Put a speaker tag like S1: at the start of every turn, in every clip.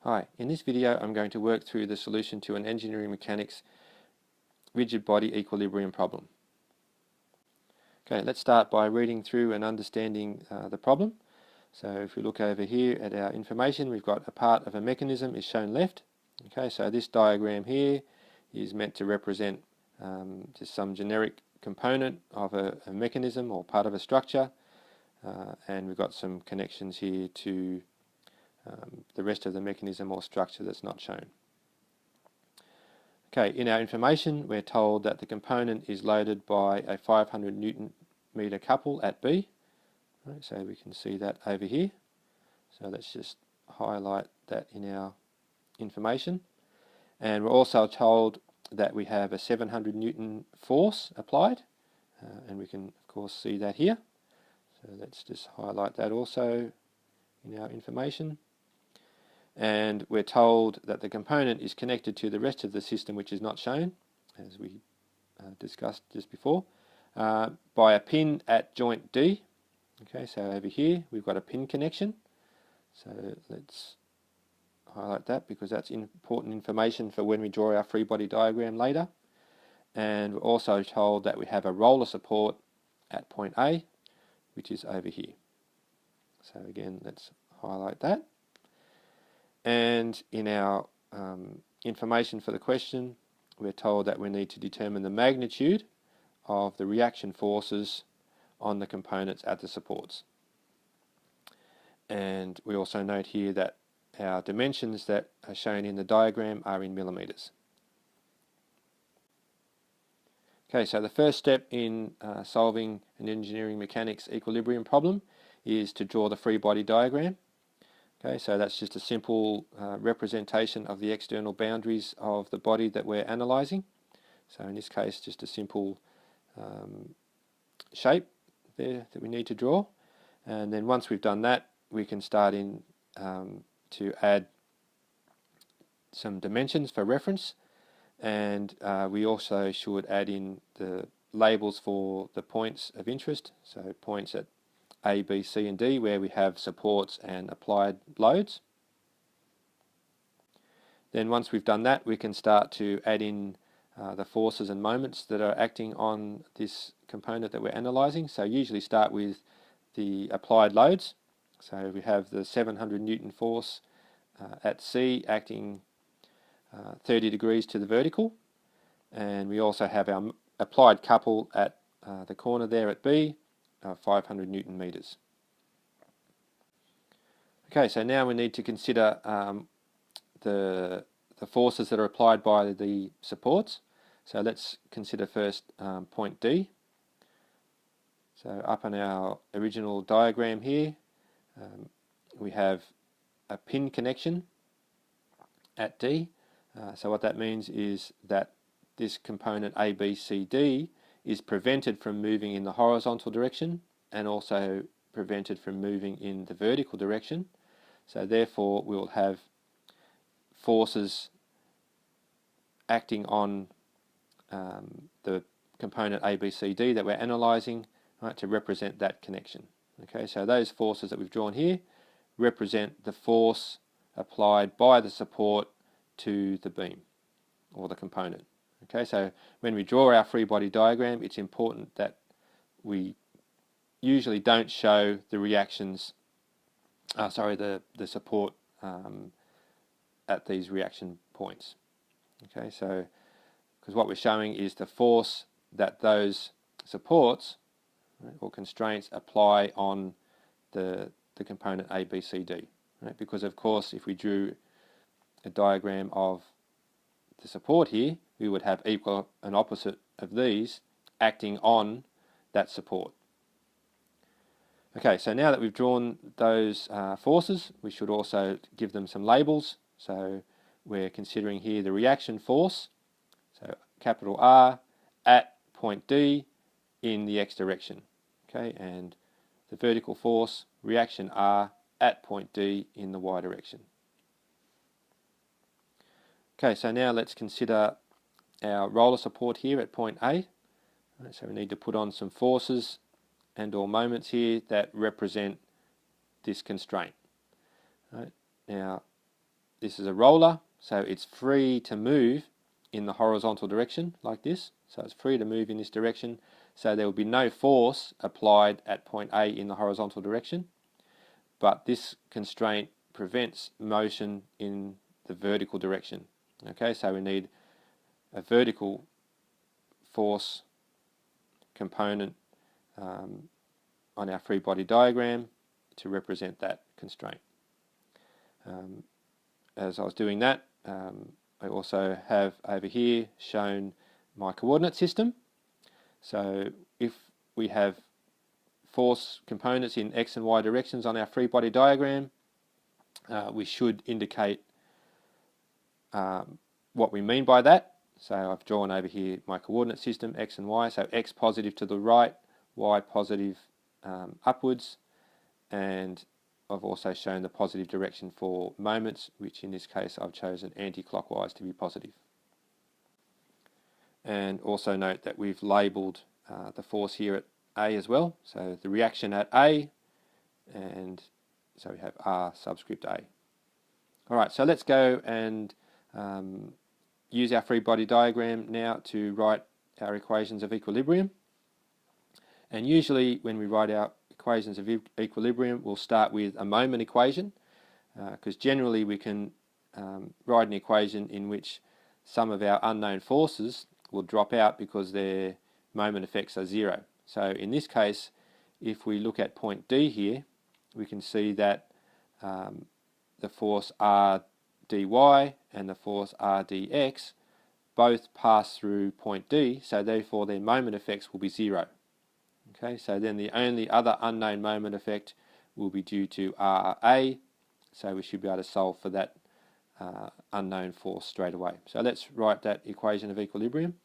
S1: Hi, in this video I'm going to work through the solution to an engineering mechanics rigid body equilibrium problem. Okay, let's start by reading through and understanding the problem. So if we look over here at our information, we've got a part of a mechanism is shown left. Okay, so this diagram here is meant to represent just some generic component of a mechanism or part of a structure, and we've got some connections here to the rest of the mechanism or structure that's not shown. Okay, in our information we're told that the component is loaded by a 500 Newton meter couple at B. Right, so we can see that over here. So let's just highlight that in our information. And we're also told that we have a 700 Newton force applied, and we can of course see that here. So let's just highlight that also in our information. And we're told that the component is connected to the rest of the system, which is not shown, as we discussed just before, by a pin at joint D. Okay, so over here we've got a pin connection. So let's highlight that because that's important information for when we draw our free body diagram later. And we're also told that we have a roller support at point A, which is over here. So again, let's highlight that. And in our information for the question, we're told that we need to determine the magnitude of the reaction forces on the components at the supports. And we also note here that our dimensions that are shown in the diagram are in millimeters. Okay, so the first step in solving an engineering mechanics equilibrium problem is to draw the free body diagram. Okay, so that's just a simple representation of the external boundaries of the body that we're analysing. So in this case, just a simple shape there that we need to draw. And then once we've done that, we can start in to add some dimensions for reference. And we also should add in the labels for the points of interest, so points at A, B, C and D where we have supports and applied loads. Then once we've done that, we can start to add in the forces and moments that are acting on this component that we're analysing. So usually start with the applied loads. So we have the 700 Newton force at C acting 30 degrees to the vertical, and we also have our applied couple at the corner there at B, 500 Newton meters. Okay, so now we need to consider the forces that are applied by the supports. So let's consider first point D. So up on our original diagram here, we have a pin connection at D. So what that means is that this component A, B, C, D is prevented from moving in the horizontal direction and also prevented from moving in the vertical direction. So therefore we'll have forces acting on the component A, B, C, D that we're analysing, right, to represent that connection. Okay, so those forces that we've drawn here represent the force applied by the support to the beam or the component. Okay, so when we draw our free body diagram, it's important that we usually don't show the reactions, the support at these reaction points. Okay, so because what we're showing is the force that those supports, right, or constraints apply on the component A, B, C, D. Right? Because of course if we drew a diagram of the support here, we would have equal and opposite of these acting on that support. Okay, so now that we've drawn those forces, we should also give them some labels. So we're considering here the reaction force, so capital R, at point D in the X direction. Okay, and the vertical force, reaction R, at point D in the Y direction. Okay, so now let's consider our roller support here at point A. Right, so we need to put on some forces and or moments here that represent this constraint. Right, now this is a roller, so it's free to move in the horizontal direction like this. So it's free to move in this direction. So there will be no force applied at point A in the horizontal direction, but this constraint prevents motion in the vertical direction. Okay, so we need a vertical force component on our free body diagram to represent that constraint. As I was doing that, I also have over here shown my coordinate system. So if we have force components in X and Y directions on our free body diagram, we should indicate what we mean by that. So I've drawn over here my coordinate system, X and Y. So X positive to the right, Y positive upwards, and I've also shown the positive direction for moments, which in this case I've chosen anti-clockwise to be positive. And also note that we've labelled the force here at A as well. So the reaction at A, and so we have R subscript A. Alright, so let's go and use our free body diagram now to write our equations of equilibrium. And usually when we write our equations of equilibrium, we'll start with a moment equation, because generally we can write an equation in which some of our unknown forces will drop out because their moment effects are zero. So in this case, if we look at point D here, we can see that the force R dy and the force R dx both pass through point D, so therefore their moment effects will be zero. Okay, so then the only other unknown moment effect will be due to RA, so we should be able to solve for that unknown force straight away. So let's write that equation of equilibrium.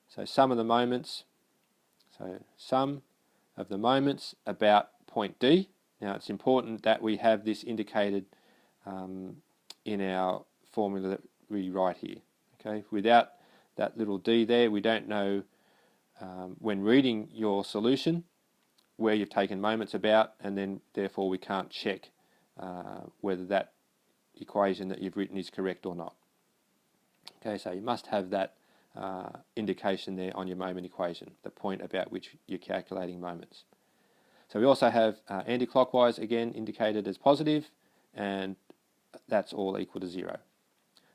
S1: So sum of the moments about point D. Now it's important that we have this indicated in our formula that we write here. Okay, without that little d there, we don't know when reading your solution where you've taken moments about, and then therefore we can't check whether that equation that you've written is correct or not. Okay, so you must have that indication there on your moment equation, the point about which you're calculating moments. So we also have anti-clockwise again indicated as positive, and that's all equal to zero.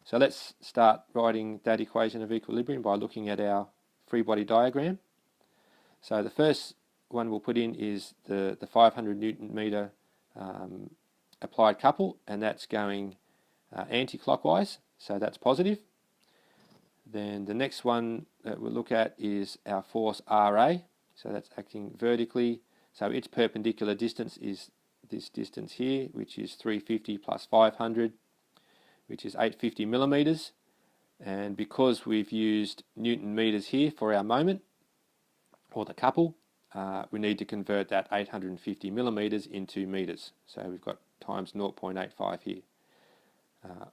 S1: So let's start writing that equation of equilibrium by looking at our free body diagram. So the first one we'll put in is the 500 Newton meter applied couple, and that's going anti-clockwise, so that's positive. Then the next one that we'll look at is our force RA, so that's acting vertically, so its perpendicular distance is this distance here, which is 350 plus 500, which is 850 millimeters. And because we've used Newton meters here for our moment, or the couple, we need to convert that 850 millimeters into meters. So we've got times 0.85 here.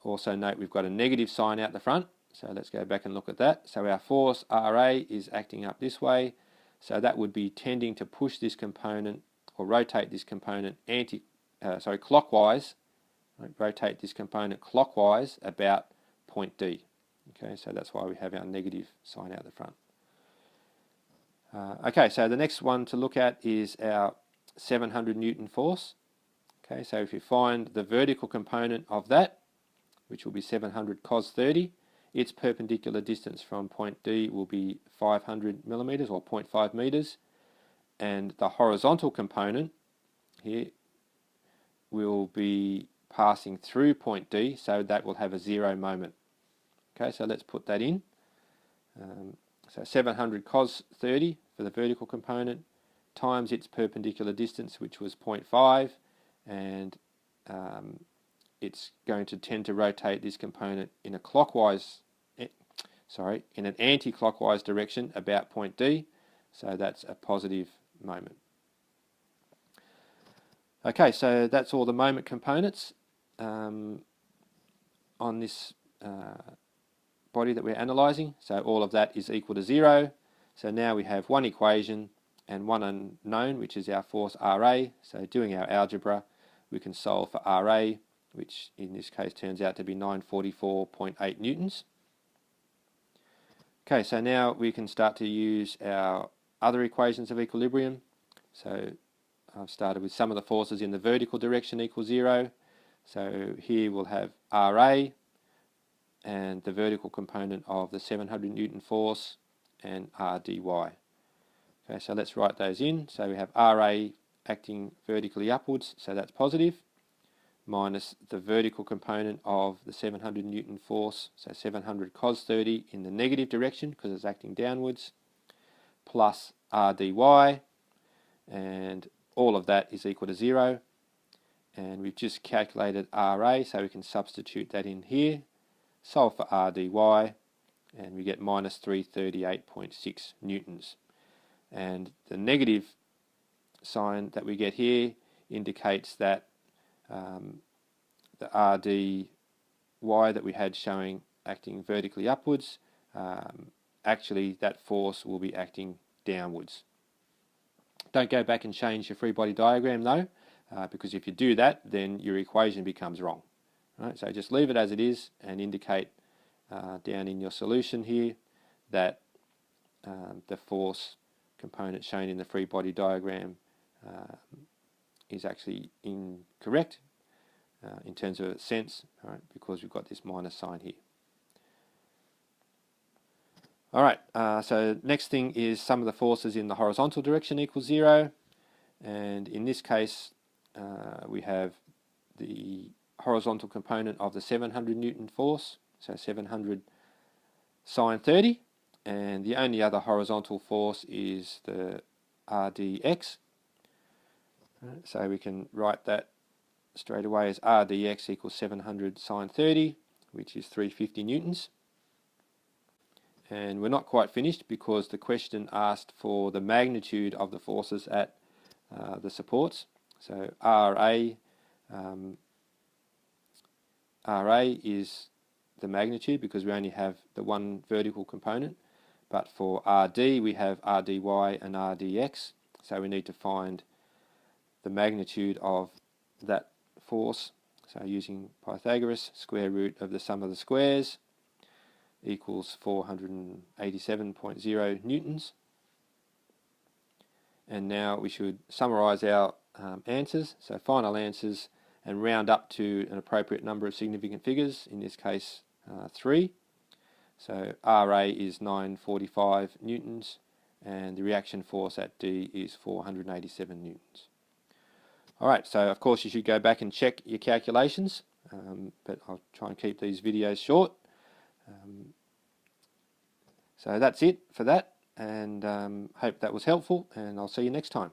S1: Also note we've got a negative sign out the front, so let's go back and look at that. So our force RA is acting up this way, so that would be tending to push this component, or rotate this component clockwise, rotate this component clockwise about point D. Okay, so that's why we have our negative sign out the front. Okay, so the next one to look at is our 700 Newton force. Okay, so if you find the vertical component of that, which will be 700 cos 30, its perpendicular distance from point D will be 500 millimeters or 0.5 meters, and the horizontal component here will be passing through point D, so that will have a zero moment. Okay, so let's put that in. So 700 cos 30 for the vertical component times its perpendicular distance, which was 0.5, and it's going to tend to rotate this component in a in an anti-clockwise direction about point D, so that's a positive moment. Okay, so that's all the moment components on this body that we're analysing. So all of that is equal to zero. So now we have one equation and one unknown, which is our force RA. So doing our algebra, we can solve for RA, which in this case turns out to be 944.8 newtons. Okay, so now we can start to use our other equations of equilibrium. So I've started with sum of the forces in the vertical direction equals 0. So here we'll have RA and the vertical component of the 700 Newton force and RDY. Okay, so let's write those in. So we have RA acting vertically upwards, so that's positive, minus the vertical component of the 700 Newton force, so 700 cos 30 in the negative direction because it's acting downwards, plus RDY, and all of that is equal to 0. And we've just calculated RA, so we can substitute that in here, solve for RDY, and we get minus 338.6 newtons. And the negative sign that we get here indicates that the RDY that we had showing acting vertically upwards, actually that force will be acting downwards. Don't go back and change your free body diagram though, because if you do that, then your equation becomes wrong. Right? So just leave it as it is and indicate down in your solution here that the force component shown in the free body diagram is actually incorrect in terms of its sense, right, because we've got this minus sign here. Alright, so next thing is sum of the forces in the horizontal direction equals 0, and in this case we have the horizontal component of the 700 Newton force, so 700 sine 30, and the only other horizontal force is the RDX. So we can write that straight away as RDX equals 700 sine 30, which is 350 newtons. And we're not quite finished because the question asked for the magnitude of the forces at the supports. So RA is the magnitude because we only have the one vertical component, but for RD we have RDY and RDX, so we need to find the magnitude of that force. So using Pythagoras, square root of the sum of the squares equals 487.0 newtons. And now we should summarise our answers, so final answers, and round up to an appropriate number of significant figures, in this case 3. So RA is 945 newtons and the reaction force at D is 487 newtons. Alright, so of course you should go back and check your calculations, but I'll try and keep these videos short. So that's it for that, and hope that was helpful, and I'll see you next time.